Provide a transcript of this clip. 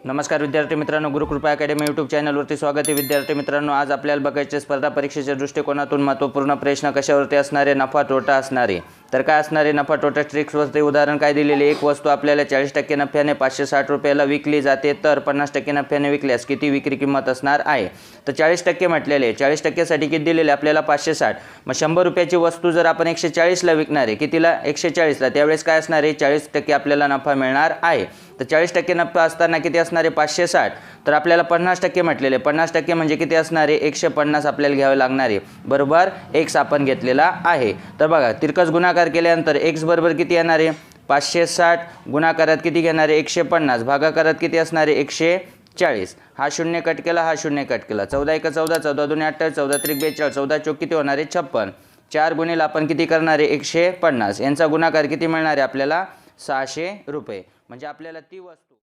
नमस्कार विद्यार्थी मित्रांनो, गुरुकृपा अकॅडमी यूट्यूब चॅनलवरती स्वागत आहे। विद्यार्थी मित्रांनो, आज आपल्याला बघायचे स्पर्धा परीक्षेच्या दृष्टिकोनातून महत्त्वपूर्ण प्रश्न कशावरती असणारे, नफा तोटा असणारे। तर काय असणारे नफा तोटा ट्रिक्सवरती उदाहरण काय दिलेले, एक वस्तू आपल्याला 40% नफ्याने 560 रुपयाला विकली जाते, तर 50% नफ्याने विकल्यास किती विक्री किंमत असणार आहे। तर 40% म्हटलेले, 40%साठी किती दिलेले आपल्याला 560। मग 100 रुपयाची वस्तू जर आपण 140ला विकणार आहे, कितीला 140ला, त्यावेळेस काय असणार आहे 40% आपल्याला नफा मिळणार आहे। तर 40% नफा असताना किती असणार आहे 560। तर आपल्याला 50% म्हटलेले, 50% म्हणजे किती असणार आहे 150 आपल्याला घ्यावे लागणार आहे, बरोबर x आपण घेतलेला आहे। तर बघा तिरकस गुणाकार केल्यानंतर x बरोबर किती येणार आहे 560, गुणाकारात किती घेणार आहे 150, भागाकारात किती असणार आहे 140। हा शून्य कट केला, हा शून्य कट केला, 14 1 14, 14 2 28, 14 3 42, 14 चौक किती होणार आहे 56, 4 गुणिले आपण किती करणार आहे 150, यांचा गुणाकार किती मिळणार आहे आपल्याला 600 रुपये। म्हणजे आपल्याला ती वस्तू